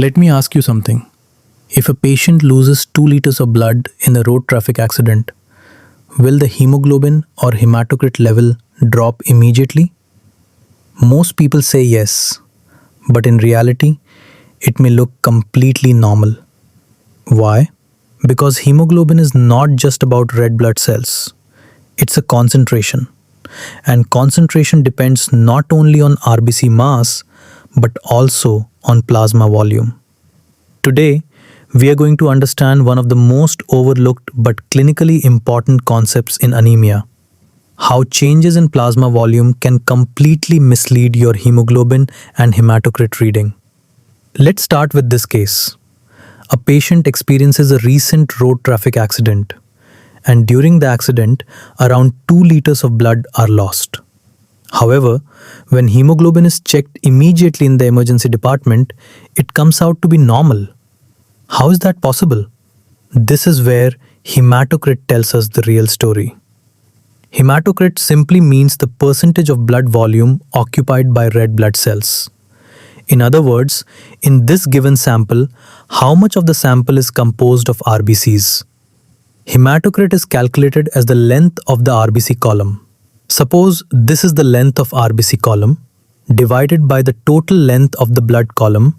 Let me ask you something. If a patient loses 2 liters of blood in a road traffic accident, will the hemoglobin or hematocrit level drop immediately? Most people say yes, but in reality, it may look completely normal. Why? Because hemoglobin is not just about red blood cells, it's a concentration. And concentration depends not only on RBC mass but also on plasma volume. Today, we are going to understand one of the most overlooked but clinically important concepts in anemia: how changes in plasma volume can completely mislead your hemoglobin and hematocrit reading. Let's start with this case. A patient experiences a recent road traffic accident, and during the accident, around 2 liters of blood are lost. However, when hemoglobin is checked immediately in the emergency department, it comes out to be normal. How is that possible? This is where hematocrit tells us the real story. Hematocrit simply means the percentage of blood volume occupied by red blood cells. In other words, in this given sample, how much of the sample is composed of RBCs? Hematocrit is calculated as the length of the RBC column. Suppose this is the length of RBC column divided by the total length of the blood column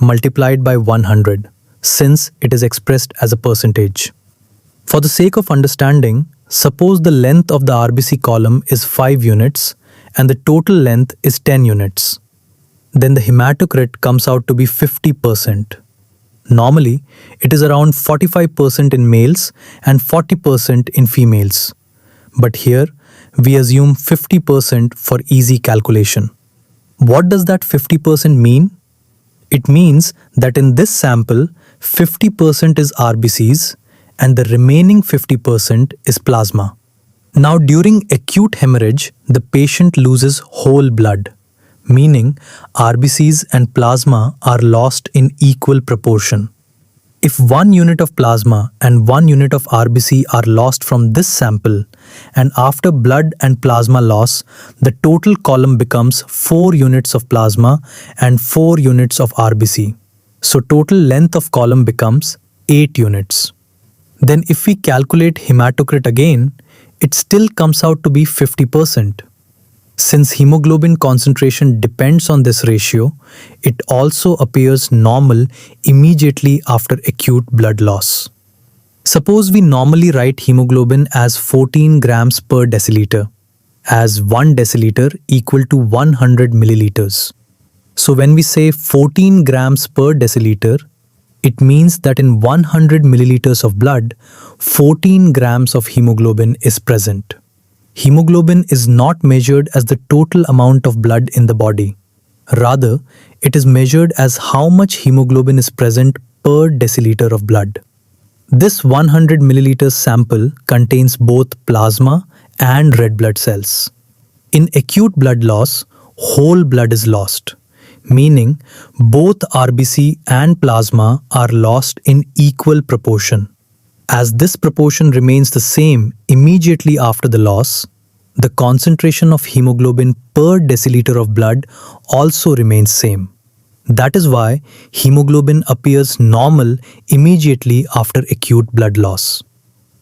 multiplied by 100, since it is expressed as a percentage. For the sake of understanding, suppose the length of the RBC column is 5 units and the total length is 10 units. Then the hematocrit comes out to be 50%. Normally, it is around 45% in males and 40% in females. But here, we assume 50% for easy calculation. What does that 50% mean? It means that in this sample, 50% is RBCs and the remaining 50% is plasma. Now, during acute hemorrhage, the patient loses whole blood, meaning RBCs and plasma are lost in equal proportion. If 1 unit of plasma and 1 unit of RBC are lost from this sample, and after blood and plasma loss, the total column becomes 4 units of plasma and 4 units of RBC. So total length of column becomes 8 units. Then if we calculate hematocrit again, it still comes out to be 50%. Since hemoglobin concentration depends on this ratio, it also appears normal immediately after acute blood loss. Suppose we normally write hemoglobin as 14 grams per deciliter, as 1 deciliter equal to 100 milliliters. So when we say 14 grams per deciliter, it means that in 100 milliliters of blood, 14 grams of hemoglobin is present. Hemoglobin is not measured as the total amount of blood in the body. Rather, it is measured as how much hemoglobin is present per deciliter of blood. This 100 milliliters sample contains both plasma and red blood cells. In acute blood loss, whole blood is lost, meaning both RBC and plasma are lost in equal proportion. As this proportion remains the same immediately after the loss, the concentration of hemoglobin per deciliter of blood also remains same. That is why hemoglobin appears normal immediately after acute blood loss.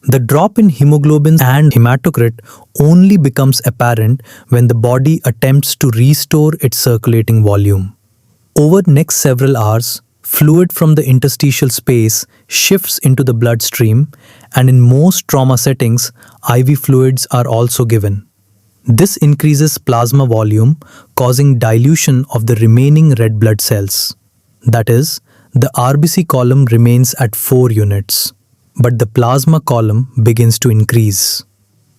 The drop in hemoglobin and hematocrit only becomes apparent when the body attempts to restore its circulating volume. Over next several hours, fluid from the interstitial space shifts into the bloodstream, and in most trauma settings, IV fluids are also given. This increases plasma volume, causing dilution of the remaining red blood cells. That is, the RBC column remains at 4 units, but the plasma column begins to increase.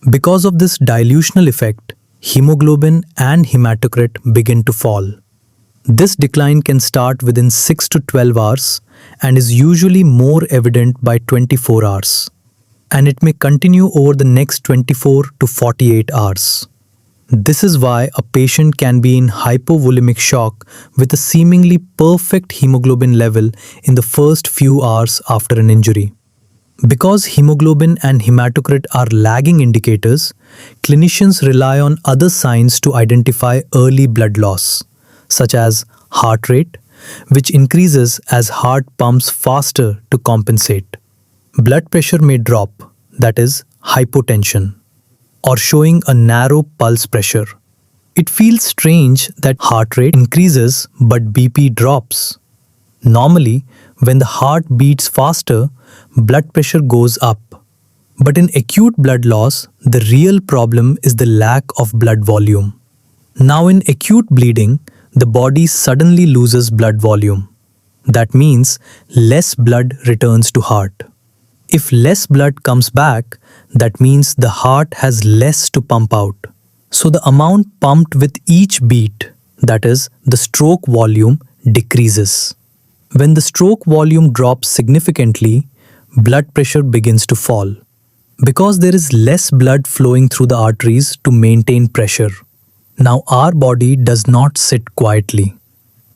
Because of this dilutional effect, hemoglobin and hematocrit begin to fall. This decline can start within 6 to 12 hours and is usually more evident by 24 hours. And it may continue over the next 24 to 48 hours. This is why a patient can be in hypovolemic shock with a seemingly perfect hemoglobin level in the first few hours after an injury. Because hemoglobin and hematocrit are lagging indicators, clinicians rely on other signs to identify early blood loss, such as heart rate, which increases as heart pumps faster to compensate. Blood pressure may drop, that is, hypotension, or showing a narrow pulse pressure. It feels strange that heart rate increases but BP drops. Normally, when the heart beats faster, blood pressure goes up. But in acute blood loss, the real problem is the lack of blood volume. Now, in acute bleeding, the body suddenly loses blood volume. That means less blood returns to heart. If less blood comes back, that means the heart has less to pump out. So the amount pumped with each beat, that is, the stroke volume, decreases. When the stroke volume drops significantly, blood pressure begins to fall, because there is less blood flowing through the arteries to maintain pressure. Now, our body does not sit quietly.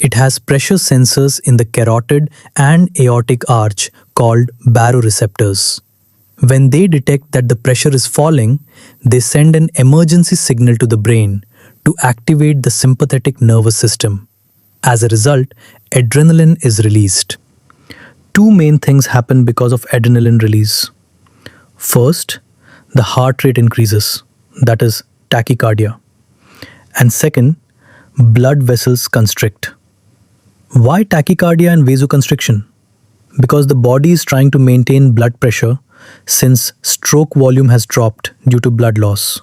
It has pressure sensors in the carotid and aortic arch called baroreceptors. When they detect that the pressure is falling, they send an emergency signal to the brain to activate the sympathetic nervous system. As a result, adrenaline is released. Two main things happen because of adrenaline release. First, the heart rate increases, that is, tachycardia. And second, blood vessels constrict. Why tachycardia and vasoconstriction? Because the body is trying to maintain blood pressure since stroke volume has dropped due to blood loss.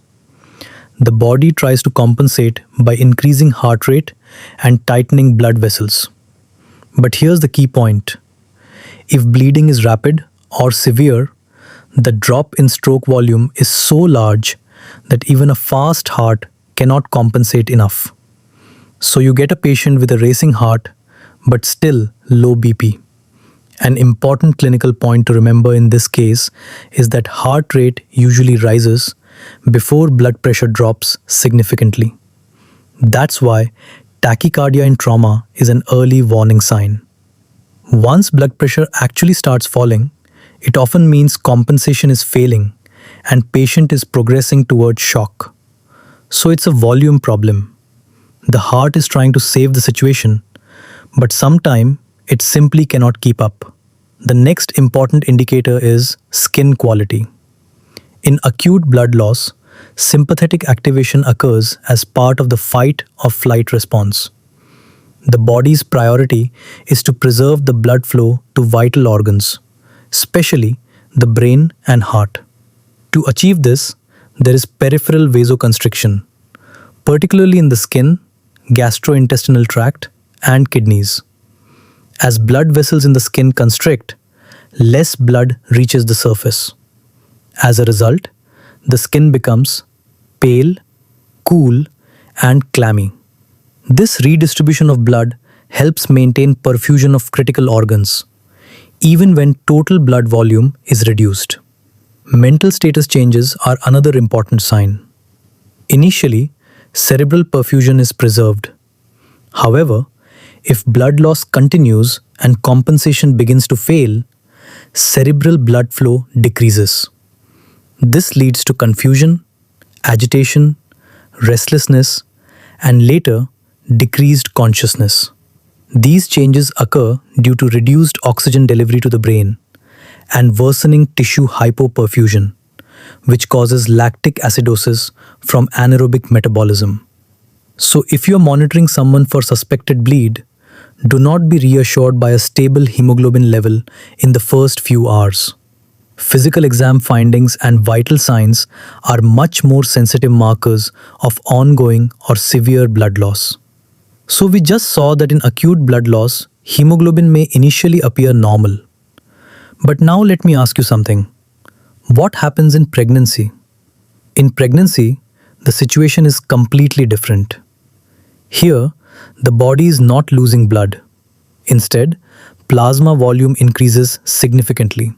The body tries to compensate by increasing heart rate and tightening blood vessels. But here's the key point. If bleeding is rapid or severe, the drop in stroke volume is so large that even a fast heart cannot compensate enough. So you get a patient with a racing heart but still low BP. An important clinical point to remember in this case is that heart rate usually rises before blood pressure drops significantly. That's why tachycardia in trauma is an early warning sign. Once blood pressure actually starts falling, it often means compensation is failing and patient is progressing towards shock. So it's a volume problem. The heart is trying to save the situation, but sometimes it simply cannot keep up. The next important indicator is skin quality. In acute blood loss, sympathetic activation occurs as part of the fight or flight response. The body's priority is to preserve the blood flow to vital organs, especially the brain and heart. To achieve this, there is peripheral vasoconstriction, particularly in the skin, gastrointestinal tract, and kidneys. As blood vessels in the skin constrict, less blood reaches the surface. As a result, the skin becomes pale, cool, and clammy. This redistribution of blood helps maintain perfusion of critical organs, even when total blood volume is reduced. Mental status changes are another important sign. Initially, cerebral perfusion is preserved. However, if blood loss continues and compensation begins to fail, cerebral blood flow decreases. This leads to confusion, agitation, restlessness, and later decreased consciousness. These changes occur due to reduced oxygen delivery to the brain and worsening tissue hypoperfusion, which causes lactic acidosis from anaerobic metabolism. So if you are monitoring someone for suspected bleed, do not be reassured by a stable hemoglobin level in the first few hours. Physical exam findings and vital signs are much more sensitive markers of ongoing or severe blood loss. So we just saw that in acute blood loss, hemoglobin may initially appear normal. But now let me ask you something. What happens in pregnancy? In pregnancy, the situation is completely different. Here, the body is not losing blood. Instead, plasma volume increases significantly.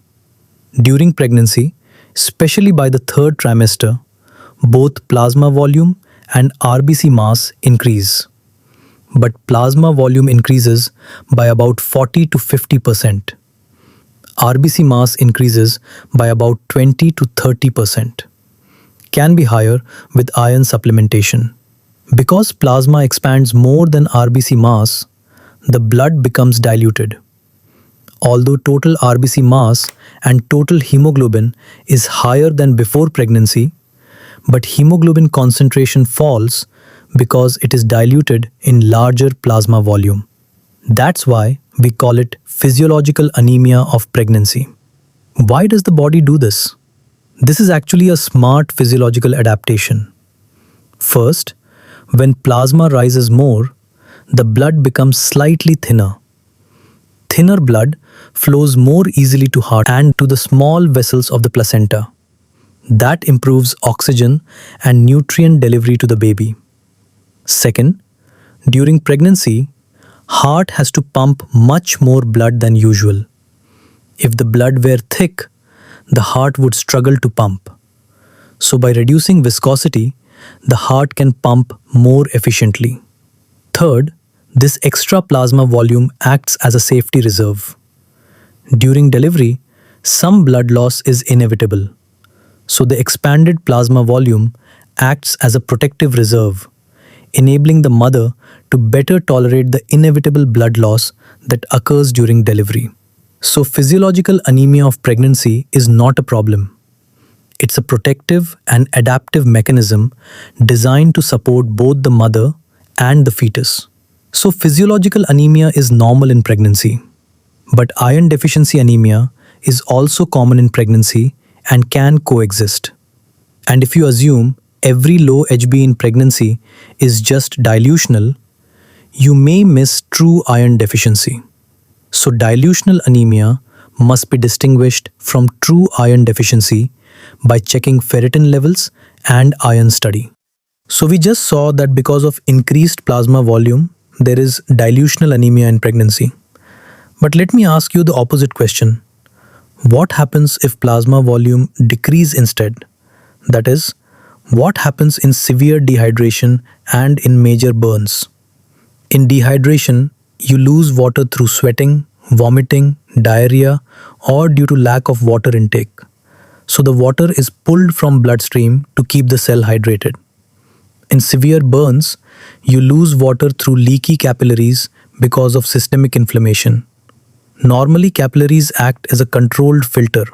During pregnancy, especially by the third trimester, both plasma volume and RBC mass increase. But plasma volume increases by about 40 to 50%. RBC mass increases by about 20 to 30%. Can be higher with iron supplementation. Because plasma expands more than RBC mass, the blood becomes diluted. Although total RBC mass and total hemoglobin is higher than before pregnancy, but hemoglobin concentration falls because it is diluted in larger plasma volume. That's why we call it physiological anemia of pregnancy. Why does the body do this? This is actually a smart physiological adaptation. First, when plasma rises more, the blood becomes slightly thinner. Thinner blood flows more easily to heart and to the small vessels of the placenta. That improves oxygen and nutrient delivery to the baby. Second, during pregnancy, heart has to pump much more blood than usual. If the blood were thick, the heart would struggle to pump. So by reducing viscosity, the heart can pump more efficiently. Third, this extra plasma volume acts as a safety reserve. During delivery, some blood loss is inevitable. So the expanded plasma volume acts as a protective reserve, enabling the mother to better tolerate the inevitable blood loss that occurs during delivery. So physiological anemia of pregnancy is not a problem. It's a protective and adaptive mechanism designed to support both the mother and the fetus. So physiological anemia is normal in pregnancy, but iron deficiency anemia is also common in pregnancy and can coexist. And if you assume every low HB in pregnancy is just dilutional, you may miss true iron deficiency. So dilutional anemia must be distinguished from true iron deficiency by checking ferritin levels and iron study. So we just saw that because of increased plasma volume, there is dilutional anemia in pregnancy. But let me ask you the opposite question. What happens if plasma volume decrease instead? That is, what happens in severe dehydration and in major burns? In dehydration, you lose water through sweating, vomiting, diarrhea, or due to lack of water intake. So the water is pulled from bloodstream to keep the cell hydrated. In severe burns, you lose water through leaky capillaries because of systemic inflammation. Normally, capillaries act as a controlled filter.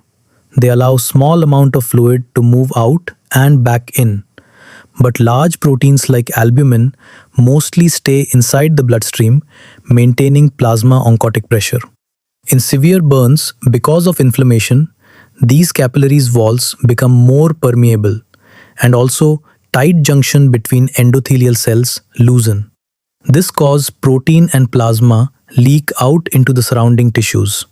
They allow small amount of fluid to move out and back in. But large proteins like albumin mostly stay inside the bloodstream, maintaining plasma oncotic pressure. In severe burns, because of inflammation, these capillaries walls become more permeable, and also tight junction between endothelial cells loosen. This causes protein and plasma leak out into the surrounding tissues.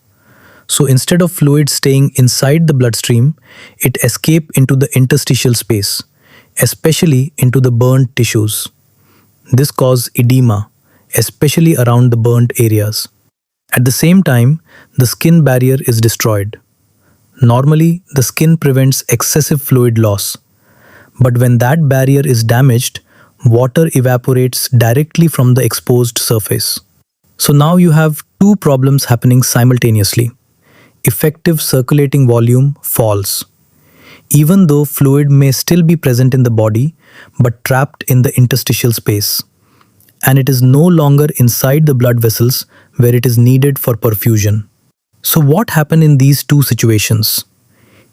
So instead of fluid staying inside the bloodstream, it escapes into the interstitial space, especially into the burnt tissues. This causes edema, especially around the burnt areas. At the same time, the skin barrier is destroyed. Normally, the skin prevents excessive fluid loss. But when that barrier is damaged, water evaporates directly from the exposed surface. So now you have two problems happening simultaneously. Effective circulating volume falls. Even though fluid may still be present in the body, but trapped in the interstitial space. And it is no longer inside the blood vessels where it is needed for perfusion. So what happens in these two situations?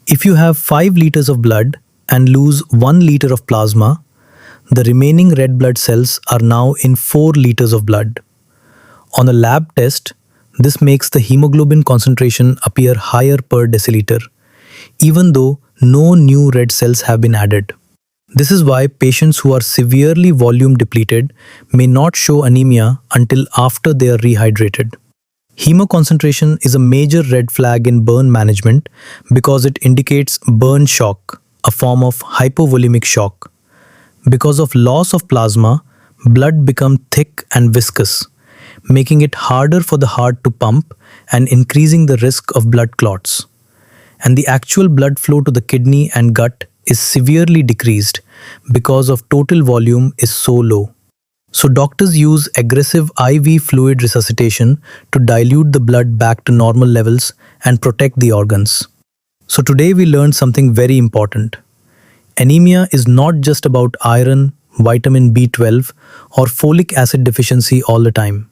If you have 5 liters of blood and lose 1 liter of plasma, the remaining red blood cells are now in 4 liters of blood. On a lab test, this makes the hemoglobin concentration appear higher per deciliter, even though no new red cells have been added. This is why patients who are severely volume depleted may not show anemia until after they are rehydrated. Hemoconcentration is a major red flag in burn management because it indicates burn shock, a form of hypovolemic shock. Because of loss of plasma, blood becomes thick and viscous, making it harder for the heart to pump and increasing the risk of blood clots. And the actual blood flow to the kidney and gut is severely decreased because of total volume is so low. So doctors use aggressive IV fluid resuscitation to dilute the blood back to normal levels and protect the organs. So today we learned something very important. Anemia is not just about iron, vitamin B12 or folic acid deficiency all the time.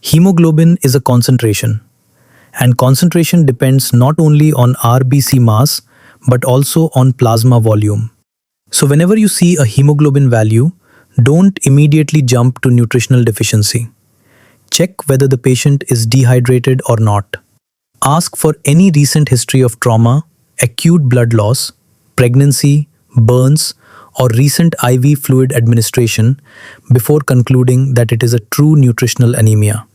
Hemoglobin is a concentration, and concentration depends not only on RBC mass but also on plasma volume. So, whenever you see a hemoglobin value, don't immediately jump to nutritional deficiency. Check whether the patient is dehydrated or not. Ask for any recent history of trauma, acute blood loss, pregnancy, burns, or recent IV fluid administration before concluding that it is a true nutritional anemia.